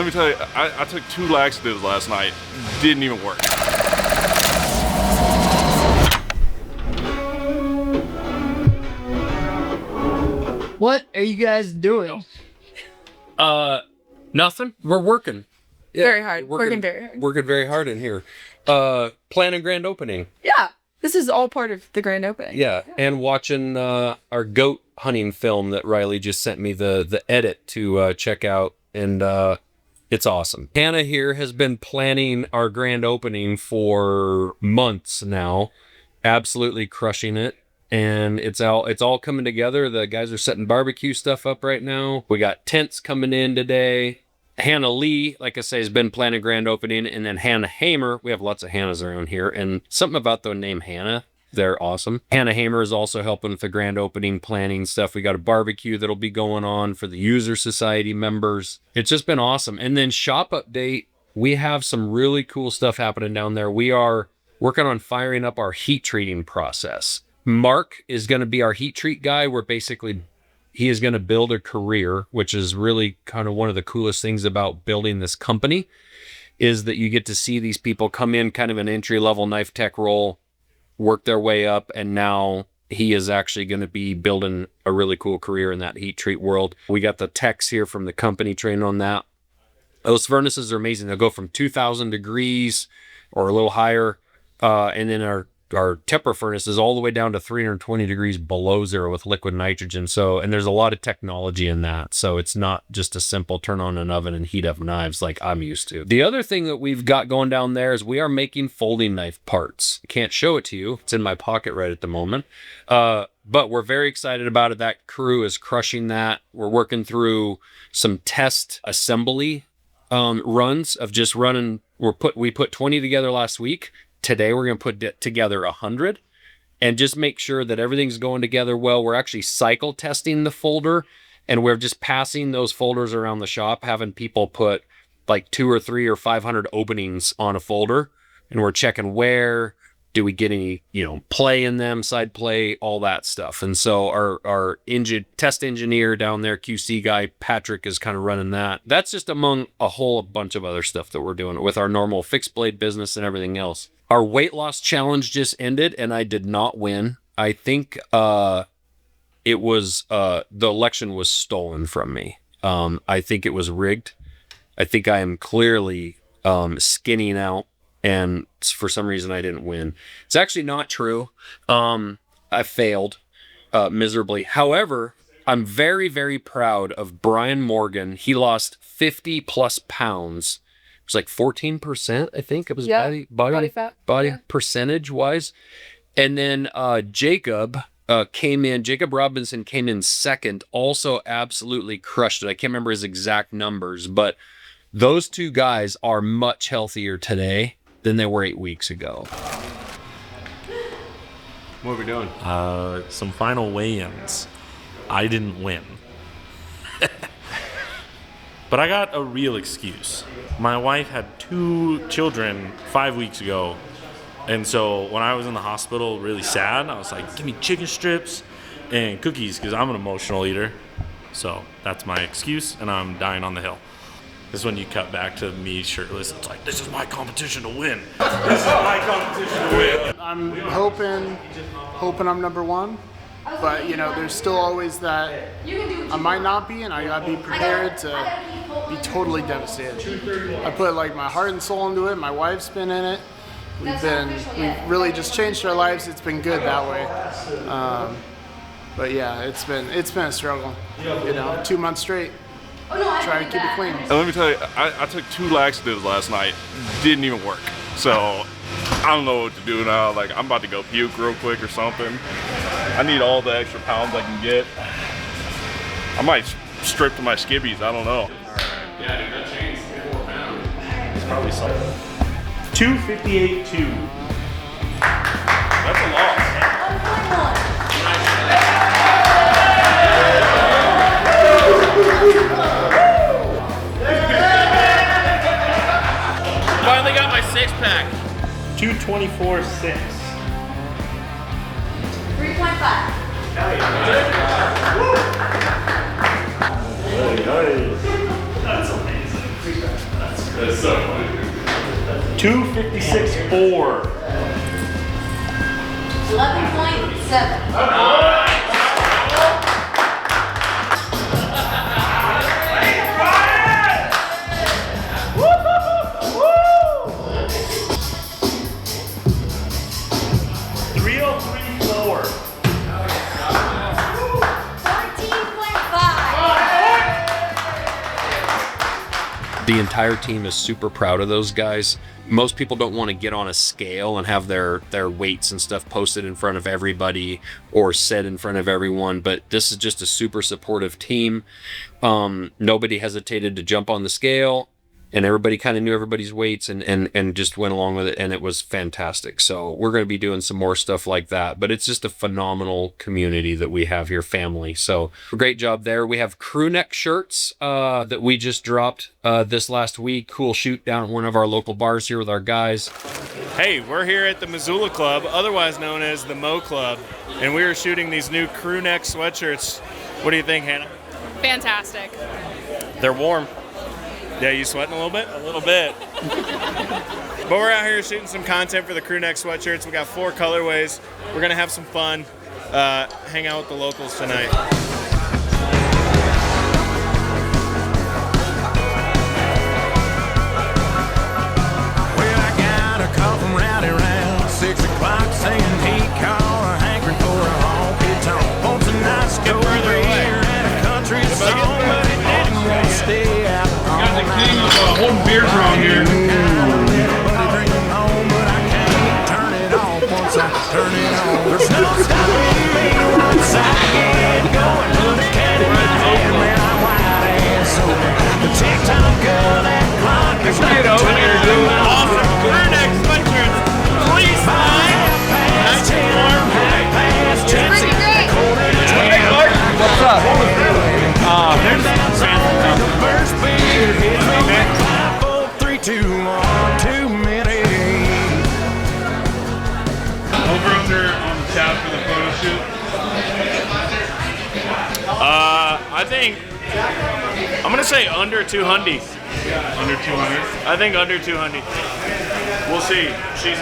let me tell you, I took 2 laxatives last night. Didn't even work. What are you guys doing? Nothing. We're working. Yeah, very hard. Working very hard. Working very hard in here. Planning grand opening. Yeah. This is all part of the grand opening. Yeah. And watching our goat hunting film that Riley just sent me the edit to check out. And it's awesome. Hannah here has been planning our grand opening for months now. Absolutely crushing it. And it's all coming together. The guys are setting barbecue stuff up right now. We got tents coming in today. Hannah Lee, like I say, has been planning grand opening. And then Hannah Hamer, we have lots of Hannahs around here. And something about the name Hannah, they're awesome. Hannah Hamer is also helping with the grand opening planning stuff. We got a barbecue that'll be going on for the User Society members. It's just been awesome. And then shop update, we have some really cool stuff happening down there. We are working on firing up our heat treating process. Mark is going to be our heat treat guy. Where basically he is going to build a career, which is really kind of one of the coolest things about building this company, is that you get to see these people come in kind of an entry-level knife tech role, work their way up, and now he is actually going to be building a really cool career in that heat treat world. We got the techs here from the company training on that. Those furnaces are amazing. They'll go from 2,000 degrees or a little higher, and then our temper furnace is all the way down to 320 degrees below zero with liquid nitrogen. So, and there's a lot of technology in that. So it's not just a simple turn on an oven and heat up knives like I'm used to. The other thing that we've got going down there is we are making folding knife parts. I can't show it to you. It's in my pocket right at the moment. But we're very excited about it. That crew is crushing that. We're working through some test assembly runs of just running. We put 20 together last week. Today, we're going to put together 100 and just make sure that everything's going together well. We're actually cycle testing the folder, and we're just passing those folders around the shop, having people put like 2 or 3 or 500 openings on a folder. And we're checking where do we get any, play in them, side play, all that stuff. And so our test engineer down there, QC guy, Patrick, is kind of running that. That's just among a whole bunch of other stuff that we're doing with our normal fixed blade business and everything else. Our weight loss challenge just ended, and I did not win. I think it was the election was stolen from me. I think it was rigged. I think I am clearly skinning out, and for some reason I didn't win. It's actually not true. I failed miserably. However, I'm very, very proud of Brian Morgan. He lost 50 plus pounds. It was like 14%, I think. It was body fat, percentage wise. And then Jacob Robinson came in second, also absolutely crushed it. I can't remember his exact numbers, but those two guys are much healthier today than they were 8 weeks ago. What are we doing? Some final weigh-ins. I didn't win. But I got a real excuse. My wife had 2 children 5 weeks ago. And so when I was in the hospital really sad, I was like, give me chicken strips and cookies because I'm an emotional eater. So that's my excuse, and I'm dying on the hill. This is when you cut back to me shirtless. It's like, this is my competition to win. This is my competition to win. I'm hoping I'm number one. But, there's still always that I might not be, and I got to be prepared to be totally devastated. I put my heart and soul into it. My wife's been in it. We've really just changed our lives. It's been good that way. But yeah, it's been a struggle. 2 months straight. Trying to keep it clean. And let me tell you, I took 2 laxatives last night. Didn't even work. So I don't know what to do now. I'm about to go puke real quick or something. I need all the extra pounds I can get. I might strip to my skibbies. I don't know. Yeah, dude, that changed 4 pounds. It's probably something. 258.2. That's a loss. Finally got my 6-pack. 224.6. 3.5. That's amazing. That's so funny. 256.4. 11.7. The entire team is super proud of those guys. Most people don't want to get on a scale and have their weights and stuff posted in front of everybody or said in front of everyone, but this is just a super supportive team. Nobody hesitated to jump on the scale, and everybody kind of knew everybody's weights and just went along with it, and it was fantastic. So we're going to be doing some more stuff like that, but it's just a phenomenal community that we have here, family. So great job there. We have crew neck shirts that we just dropped this last week. Cool shoot down at one of our local bars here with our guys. Hey, we're here at the Missoula Club, otherwise known as the Mo Club, and we are shooting these new crew neck sweatshirts. What do you think, Hannah? Fantastic. They're warm. Yeah, you sweating a little bit? A little bit. But we're out here shooting some content for the crew neck sweatshirts. We got 4 colorways. We're gonna have some fun, hang out with the locals tonight. Well, I got a call from Rowdy around 6 o'clock saying he called a hankering for a honky tonk. Wants a nice go here and a country song, but he didn't want to stay out. Got the king of holding beers around here. Turn it on. There's no stopping me once I get going. Put a cat in my hand, man, I'm wide ass open. The TikTok girl, that clock is right over here doing Awesome crew neck sweatshirts. Please sign. past 10, past 10. What's up? There's the first beer hits me. 5, 4, 3, 2, 1, 2 minutes. Over under on the tab for the photo shoot. I think I'm gonna say under 200. Under 200. I think under 200. We'll see. She's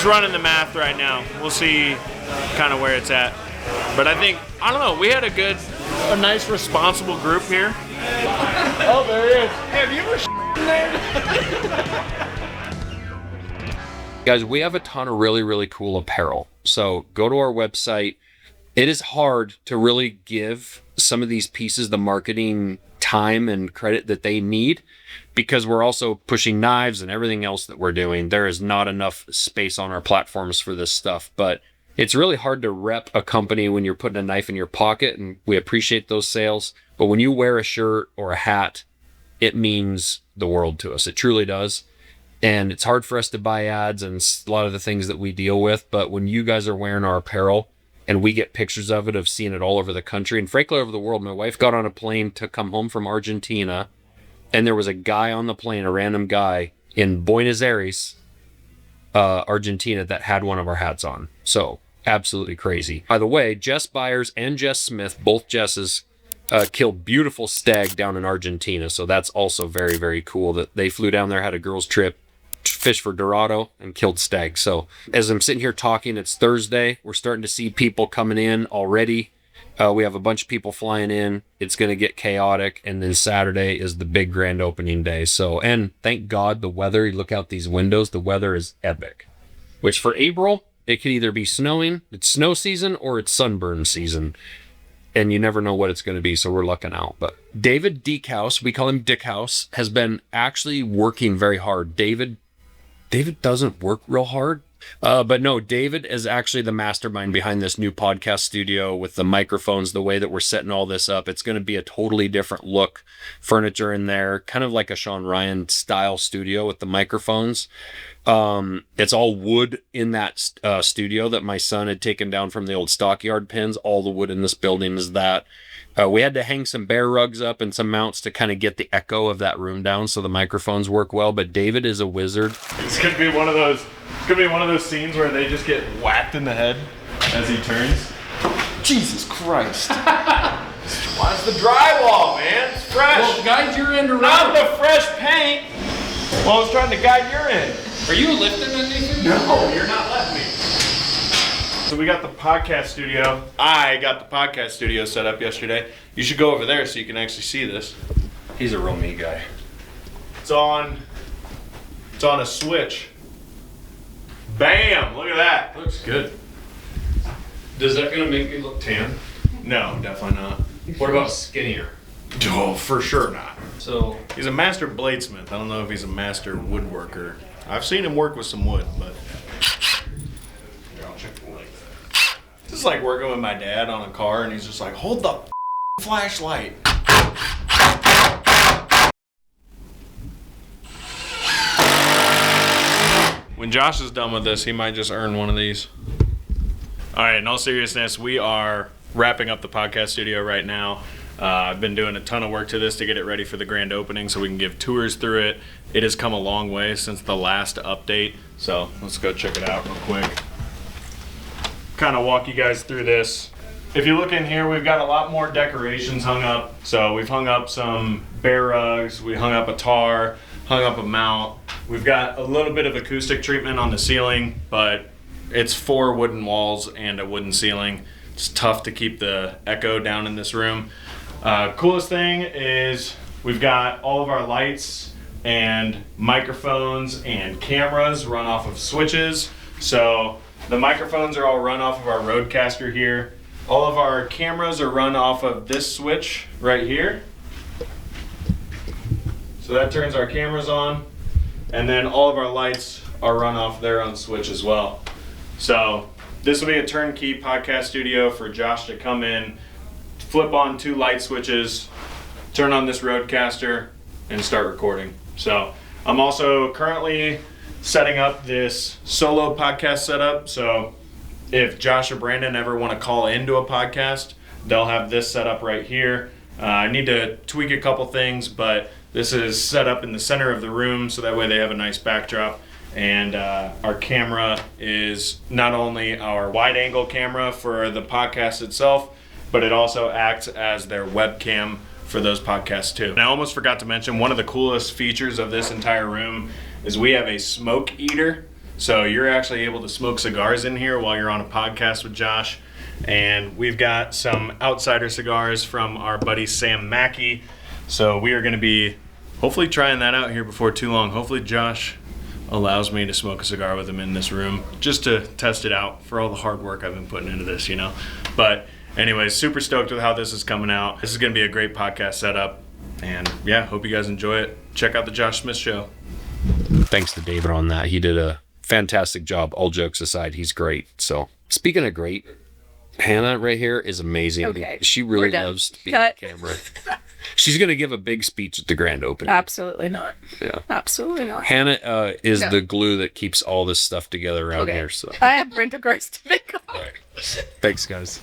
running the math right now. We'll see kind of where it's at. But I don't know. We had a nice, responsible group here. Oh, there he is. Have you ever in there? Guys, we have a ton of really, really cool apparel. So go to our website. It is hard to really give some of these pieces the marketing time and credit that they need because we're also pushing knives and everything else that we're doing. There is not enough space on our platforms for this stuff, but it's really hard to rep a company when you're putting a knife in your pocket, and we appreciate those sales. But when you wear a shirt or a hat, it means the world to us. It truly does. And it's hard for us to buy ads and a lot of the things that we deal with. But when you guys are wearing our apparel and we get pictures of seeing it all over the country and frankly over the world. My wife got on a plane to come home from Argentina, and there was a guy on the plane, a random guy in Buenos Aires, Argentina, that had one of our hats on. So absolutely crazy. By the way, Jess Byers and Jess Smith, both Jesses, killed beautiful stag down in Argentina. So that's also very, very cool that they flew down there, had a girls trip, fished for Dorado, and killed stag. So as I'm sitting here talking, it's Thursday. We're starting to see people coming in already. We have a bunch of people flying in. It's going to get chaotic. And then Saturday is the big grand opening day. So, and thank God the weather, you look out these windows, the weather is epic. Which for April, it could either be snowing, it's snow season, or it's sunburn season. And you never know what it's going to be, so we're lucking out. But David Dickhouse, we call him Dickhouse, has been actually working very hard. David doesn't work real hard. But no, David is actually the mastermind behind this new podcast studio with the microphones, the way that we're setting all this up. It's going to be a totally different look, furniture in there, kind of like a Sean Ryan style studio with the microphones. It's all wood in that studio that my son had taken down from the old stockyard pins. All the wood in this building is that. We had to hang some bear rugs up and some mounts to kind of get the echo of that room down so the microphones work well. But David is a wizard. It's gonna be one of those scenes where they just get whacked in the head as he turns. Jesus Christ. Why's the drywall, man? It's fresh. Well, guys, you're into Not the fresh paint. Well, I was trying to guide your end. Are you lifting anything? No, you're not letting me. So we got the podcast studio. I got the podcast studio set up yesterday. You should go over there so you can actually see this. He's a real me guy. It's on a switch. Bam! Look at that. Looks good. Is that gonna make me look tan? No, definitely not. What about skinnier? Oh, for sure not. So He's a master bladesmith. I don't know if he's a master woodworker. I've seen him work with some wood, but this is like working with my dad on a car, and he's just like, hold the flashlight. When Josh is done with this, he might just earn one of these. All right, in all seriousness, we are wrapping up the podcast studio right now. I've been doing a ton of work to this to get it ready for the grand opening so we can give tours through it. It has come a long way since the last update, so let's go check it out real quick. Kind of walk you guys through this. If you look in here, we've got a lot more decorations hung up. So we've hung up some bear rugs, we hung up a tar, hung up a mount. We've got a little bit of acoustic treatment on the ceiling, but it's 4 wooden walls and a wooden ceiling. It's tough to keep the echo down in this room. Coolest thing is we've got all of our lights and microphones and cameras run off of switches. So the microphones are all run off of our Rodecaster here. All of our cameras are run off of this switch right here. So that turns our cameras on. And then all of our lights are run off their own switch as well. So this will be a turnkey podcast studio for Josh to come in, flip on 2 light switches, turn on this Rodecaster, and start recording. So I'm also currently setting up this solo podcast setup. So if Josh or Brandon ever want to call into a podcast, they'll have this set up right here. I need to tweak a couple things, but this is set up in the center of the room so that way they have a nice backdrop. And our camera is not only our wide angle camera for the podcast itself, but it also acts as their webcam for those podcasts too. And I almost forgot to mention, one of the coolest features of this entire room is we have a smoke eater. So you're actually able to smoke cigars in here while you're on a podcast with Josh. And we've got some outsider cigars from our buddy Sam Mackey. So we are going to be hopefully trying that out here before too long. Hopefully Josh allows me to smoke a cigar with him in this room just to test it out for all the hard work I've been putting into this, you know. But anyways, super stoked with how this is coming out. This is going to be a great podcast setup. And yeah, hope you guys enjoy it. Check out the Josh Smith Show. thanks to David on that. He did a fantastic job. All jokes aside, he's great. So speaking of great, Hannah right here is amazing. Okay, she really loves to be on camera. She's going to give a big speech at the grand opening. Absolutely not. Yeah. Absolutely not. Hannah is the glue that keeps all this stuff together around here. So I have rental cars to pick up. Right. Thanks, guys.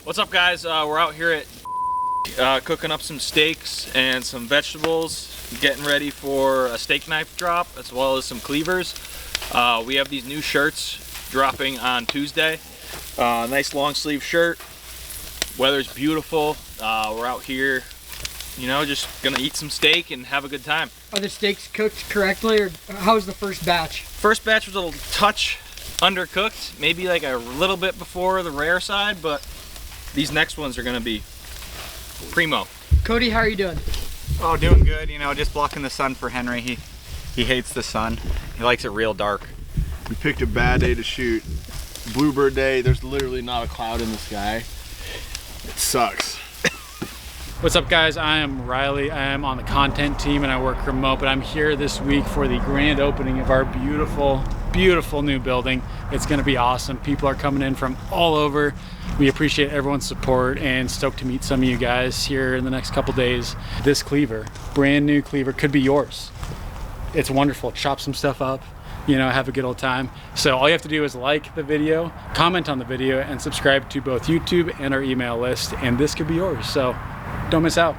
What's up, guys? We're out here at cooking up some steaks and some vegetables, getting ready for a steak knife drop as well as some cleavers. We have these new shirts dropping on Tuesday. Nice long sleeve shirt. Weather's beautiful. We're out here, you know, just gonna eat some steak and have a good time. Are the steaks cooked correctly, or how's the first batch? First batch was a little touch undercooked, maybe like a little bit before the rare side, but these next ones are gonna be primo. Cody, how are you doing? Oh, doing good. You know, just blocking the sun for Henry. He hates the sun. He likes it real dark. We picked a bad day to shoot. Bluebird day. There's literally not a cloud in the sky. It sucks. What's up, guys? I am Riley. I am on the content team and I work remote, but I'm here this week for the grand opening of our beautiful, beautiful new building. It's gonna be awesome. People are coming in from all over. We appreciate everyone's support and stoked to meet some of you guys here in the next couple days. This cleaver, brand new cleaver, could be yours. It's wonderful. Chop some stuff up, you know, have a good old time. So all you have to do is like the video, comment on the video, and subscribe to both YouTube and our email list, and this could be yours. So don't miss out.